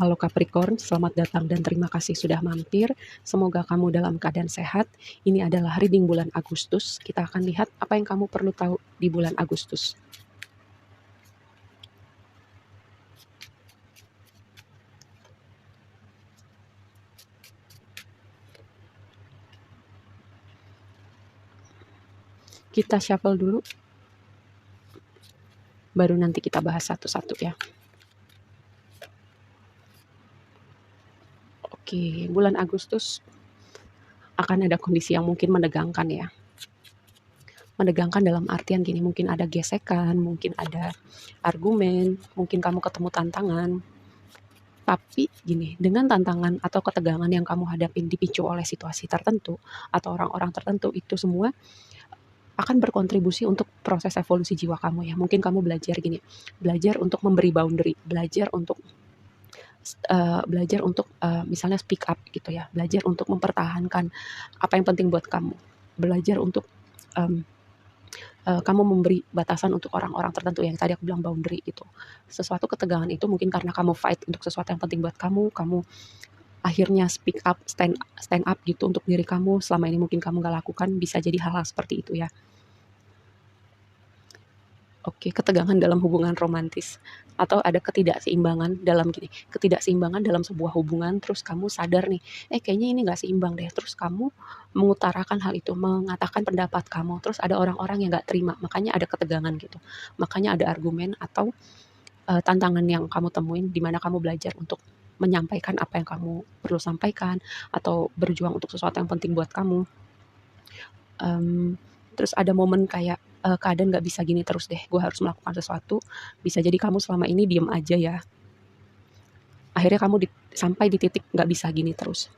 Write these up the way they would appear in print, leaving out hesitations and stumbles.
Halo Capricorn, selamat datang dan terima kasih sudah mampir. Semoga kamu dalam keadaan sehat. Ini adalah reading bulan Agustus. Kita akan lihat apa yang kamu perlu tahu di bulan Agustus. Kita shuffle dulu, baru nanti kita bahas satu-satu ya. Oke, bulan Agustus akan ada kondisi yang mungkin menegangkan ya. Menegangkan dalam artian gini, mungkin ada gesekan, mungkin ada argumen, mungkin kamu ketemu tantangan. Tapi gini, dengan tantangan atau ketegangan yang kamu hadapin dipicu oleh situasi tertentu atau orang-orang tertentu, itu semua akan berkontribusi untuk proses evolusi jiwa kamu ya. Mungkin kamu belajar gini, belajar untuk memberi boundary, belajar untuk misalnya speak up gitu ya, belajar untuk mempertahankan apa yang penting buat kamu, belajar untuk um, kamu memberi batasan untuk orang-orang tertentu yang tadi aku bilang boundary itu. Sesuatu ketegangan itu mungkin karena kamu fight untuk sesuatu yang penting buat kamu akhirnya speak up, stand up gitu untuk diri kamu. Selama ini mungkin kamu gak lakukan, bisa jadi hal-hal seperti itu ya. Oke, ketegangan dalam hubungan romantis atau ada ketidakseimbangan dalam sebuah hubungan, terus kamu sadar nih, kayaknya ini nggak seimbang deh, terus kamu mengutarakan hal itu, mengatakan pendapat kamu, terus ada orang-orang yang nggak terima, makanya ada ketegangan gitu, makanya ada argumen atau tantangan yang kamu temuin di mana kamu belajar untuk menyampaikan apa yang kamu perlu sampaikan atau berjuang untuk sesuatu yang penting buat kamu. Terus ada momen kayak keadaan nggak bisa gini terus deh, gue harus melakukan sesuatu. Bisa jadi kamu selama ini diem aja ya, akhirnya kamu sampai di titik nggak bisa gini terus.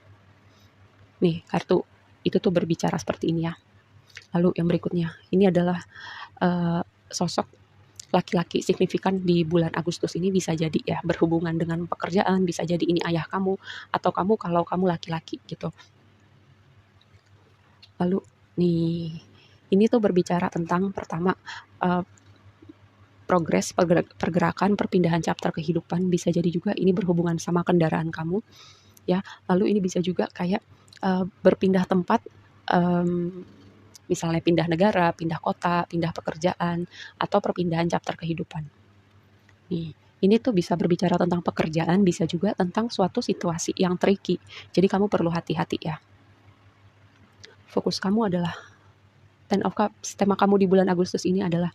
Nih kartu itu tuh berbicara seperti ini ya. Lalu yang berikutnya, ini adalah sosok laki-laki signifikan di bulan Agustus ini, bisa jadi ya berhubungan dengan pekerjaan, bisa jadi ini ayah kamu atau kamu kalau kamu laki-laki gitu. Lalu nih, ini tuh berbicara tentang pertama progres, pergerakan, perpindahan chapter kehidupan. Bisa jadi juga ini berhubungan sama kendaraan kamu ya. Lalu ini bisa juga kayak berpindah tempat, misalnya pindah negara, pindah kota, pindah pekerjaan, atau perpindahan chapter kehidupan. Nih, ini tuh bisa berbicara tentang pekerjaan, bisa juga tentang suatu situasi yang tricky. Jadi kamu perlu hati-hati ya. Fokus kamu adalah Ten of Cups. Tema kamu di bulan Agustus ini adalah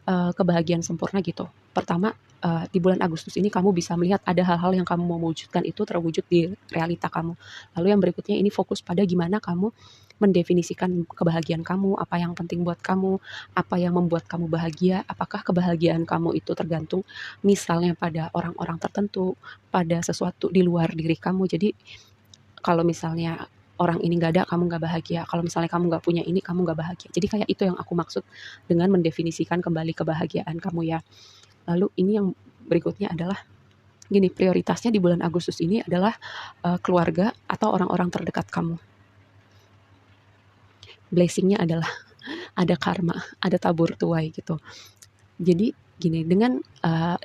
kebahagiaan sempurna gitu. Pertama, di bulan Agustus ini kamu bisa melihat ada hal-hal yang kamu mau wujudkan itu terwujud di realita kamu. Lalu yang berikutnya ini fokus pada gimana kamu mendefinisikan kebahagiaan kamu, apa yang penting buat kamu, apa yang membuat kamu bahagia, apakah kebahagiaan kamu itu tergantung misalnya pada orang-orang tertentu, pada sesuatu di luar diri kamu. Jadi kalau misalnya orang ini nggak ada, kamu nggak bahagia. Kalau misalnya kamu nggak punya ini, kamu nggak bahagia. Jadi kayak itu yang aku maksud dengan mendefinisikan kembali kebahagiaan kamu ya. Lalu ini yang berikutnya adalah gini, prioritasnya di bulan Agustus ini adalah keluarga atau orang-orang terdekat kamu. Blessingnya adalah ada karma, ada tabur tuai gitu. Jadi gini, dengan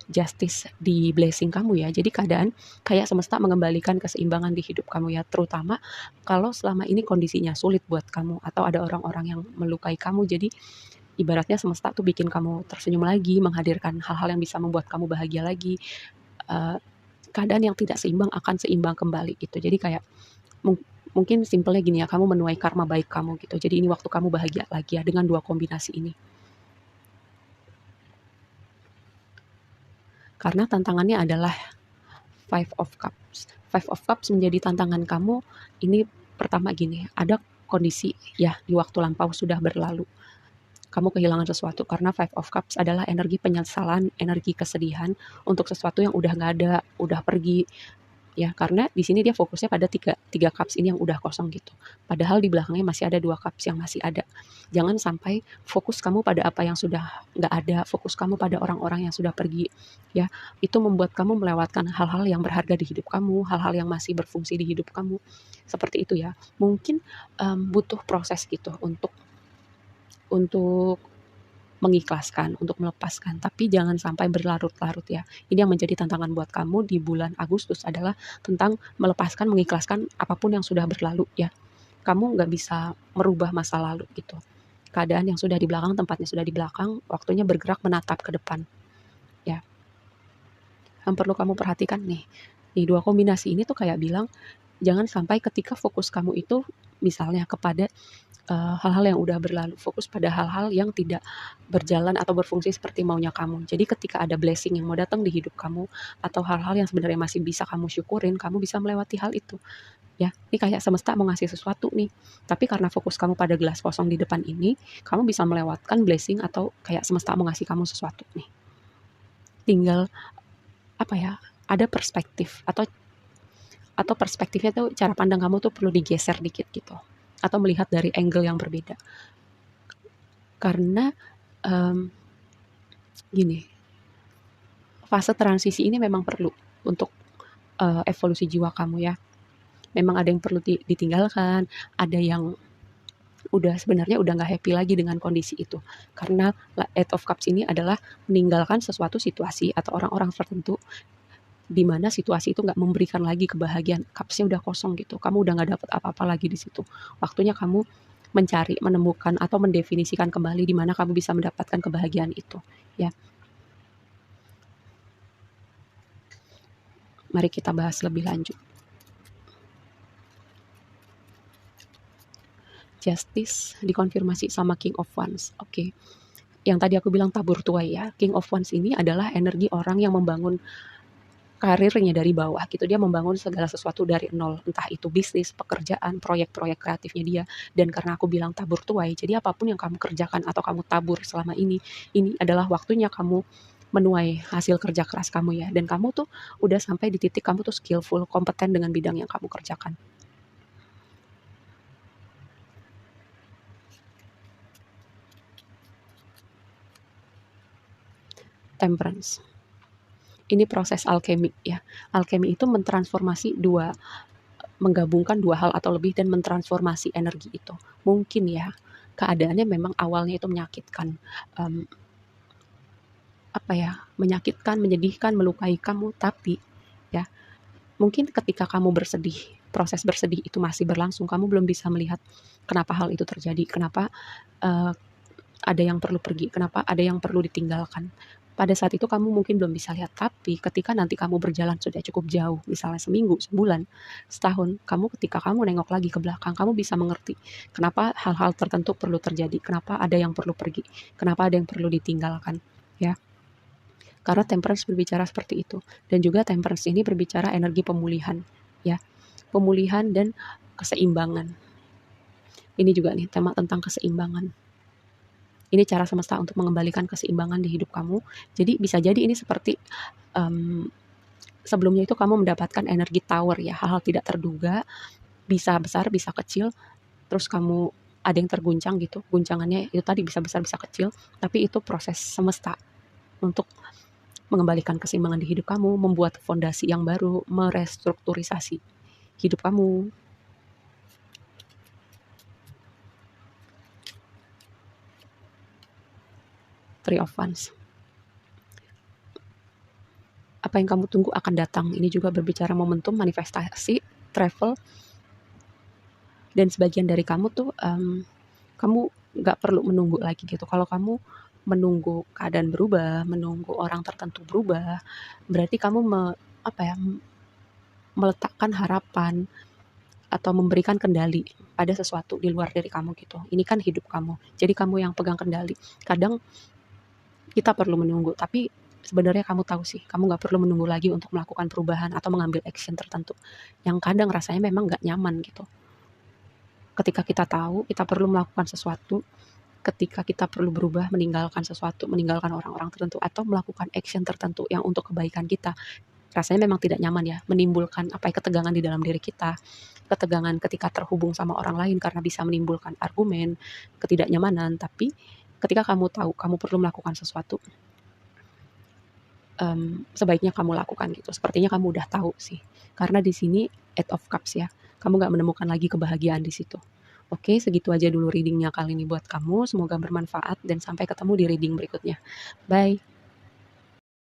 justice di blessing kamu ya, jadi keadaan kayak semesta mengembalikan keseimbangan di hidup kamu ya, terutama kalau selama ini kondisinya sulit buat kamu atau ada orang-orang yang melukai kamu. Jadi ibaratnya semesta tuh bikin kamu tersenyum lagi, menghadirkan hal-hal yang bisa membuat kamu bahagia lagi. Keadaan yang tidak seimbang akan seimbang kembali gitu. Jadi kayak mungkin simpelnya gini ya, kamu menuai karma baik kamu gitu. Jadi ini waktu kamu bahagia lagi ya dengan dua kombinasi ini. Karena tantangannya adalah Five of Cups. Five of Cups menjadi tantangan kamu. Ini pertama gini, ada kondisi ya di waktu lampau sudah berlalu. Kamu kehilangan sesuatu karena Five of Cups adalah energi penyesalan, energi kesedihan untuk sesuatu yang udah nggak ada, udah pergi, ya karena di sini dia fokusnya pada tiga cups ini yang udah kosong gitu. Padahal di belakangnya masih ada dua cups yang masih ada. Jangan sampai fokus kamu pada apa yang sudah nggak ada, fokus kamu pada orang-orang yang sudah pergi. Ya, itu membuat kamu melewatkan hal-hal yang berharga di hidup kamu, hal-hal yang masih berfungsi di hidup kamu. Seperti itu ya. Mungkin butuh proses gitu untuk mengikhlaskan, untuk melepaskan, tapi jangan sampai berlarut-larut ya. Ini yang menjadi tantangan buat kamu di bulan Agustus adalah tentang melepaskan, mengikhlaskan apapun yang sudah berlalu ya. Kamu nggak bisa merubah masa lalu gitu. Keadaan yang sudah di belakang, tempatnya sudah di belakang, waktunya bergerak menatap ke depan ya. Yang perlu kamu perhatikan nih, di dua kombinasi ini tuh kayak bilang, jangan sampai ketika fokus kamu itu misalnya kepada hal-hal yang udah berlalu, fokus pada hal-hal yang tidak berjalan atau berfungsi seperti maunya kamu. Jadi ketika ada blessing yang mau datang di hidup kamu atau hal-hal yang sebenarnya masih bisa kamu syukurin, kamu bisa melewati hal itu. Ya, ini kayak semesta mau ngasih sesuatu nih. Tapi karena fokus kamu pada gelas kosong di depan ini, kamu bisa melewatkan blessing atau kayak semesta mau ngasih kamu sesuatu nih. Tinggal apa ya? Ada perspektif atau perspektifnya tuh cara pandang kamu tuh perlu digeser dikit gitu. Atau melihat dari angle yang berbeda. Karena gini, fase transisi ini memang perlu untuk evolusi jiwa kamu ya. Memang ada yang perlu ditinggalkan, ada yang sebenarnya udah nggak happy lagi dengan kondisi itu. Karena Eight of Cups ini adalah meninggalkan sesuatu situasi atau orang-orang tertentu di mana situasi itu nggak memberikan lagi kebahagiaan. Cupsnya udah kosong gitu, kamu udah nggak dapet apa-apa lagi di situ. Waktunya kamu mencari, menemukan atau mendefinisikan kembali di mana kamu bisa mendapatkan kebahagiaan itu ya. Mari kita bahas lebih lanjut. Justice dikonfirmasi sama King of Wands. Oke. Yang tadi aku bilang tabur tuai ya. King of Wands ini adalah energi orang yang membangun karirnya dari bawah gitu. Dia membangun segala sesuatu dari nol. Entah itu bisnis, pekerjaan, proyek-proyek kreatifnya dia. Dan karena aku bilang tabur tuai, jadi apapun yang kamu kerjakan atau kamu tabur selama ini adalah waktunya kamu menuai hasil kerja keras kamu ya. Dan kamu tuh udah sampai di titik kamu tuh skillful, kompeten dengan bidang yang kamu kerjakan. Temperance. Ini proses alkemi ya. Alkemi itu menggabungkan dua hal atau lebih dan mentransformasi energi itu. Mungkin ya, keadaannya memang awalnya itu menyakitkan, menyakitkan, menyedihkan, melukai kamu, tapi ya mungkin ketika kamu bersedih, proses bersedih itu masih berlangsung, kamu belum bisa melihat kenapa hal itu terjadi, kenapa ada yang perlu pergi, kenapa ada yang perlu ditinggalkan. Pada saat itu kamu mungkin belum bisa lihat, tapi ketika nanti kamu berjalan sudah cukup jauh, misalnya seminggu, sebulan, setahun, ketika kamu nengok lagi ke belakang, kamu bisa mengerti kenapa hal-hal tertentu perlu terjadi, kenapa ada yang perlu pergi, kenapa ada yang perlu ditinggalkan, ya. Karena temperance berbicara seperti itu. Dan juga temperance ini berbicara energi pemulihan, ya. Pemulihan dan keseimbangan. Ini juga nih tema tentang keseimbangan. Ini cara semesta untuk mengembalikan keseimbangan di hidup kamu. Jadi bisa jadi ini seperti sebelumnya itu kamu mendapatkan energi tower ya, hal-hal tidak terduga, bisa besar, bisa kecil, terus kamu ada yang terguncang gitu, guncangannya itu tadi bisa besar, bisa kecil, tapi itu proses semesta untuk mengembalikan keseimbangan di hidup kamu, membuat fondasi yang baru, merestrukturisasi hidup kamu. Three of Wands. Apa yang kamu tunggu akan datang. Ini juga berbicara momentum, manifestasi, travel. Dan sebagian dari kamu tuh, kamu gak perlu menunggu lagi gitu. Kalau kamu menunggu keadaan berubah, menunggu orang tertentu berubah, berarti kamu meletakkan harapan atau memberikan kendali pada sesuatu di luar dari kamu gitu. Ini kan hidup kamu, jadi kamu yang pegang kendali. Kadang kita perlu menunggu, tapi sebenarnya kamu tahu sih, kamu gak perlu menunggu lagi untuk melakukan perubahan atau mengambil action tertentu yang kadang rasanya memang gak nyaman gitu. Ketika kita tahu kita perlu melakukan sesuatu, ketika kita perlu berubah, meninggalkan sesuatu, meninggalkan orang-orang tertentu, atau melakukan action tertentu yang untuk kebaikan kita, rasanya memang tidak nyaman ya, menimbulkan ketegangan di dalam diri kita, ketegangan ketika terhubung sama orang lain karena bisa menimbulkan argumen, ketidaknyamanan. Tapi ketika kamu tahu kamu perlu melakukan sesuatu, sebaiknya kamu lakukan gitu. Sepertinya kamu udah tahu sih, karena di sini Eight of Cups ya, kamu gak menemukan lagi kebahagiaan di situ. Oke, segitu aja dulu readingnya kali ini buat kamu. Semoga bermanfaat dan sampai ketemu di reading berikutnya. Bye.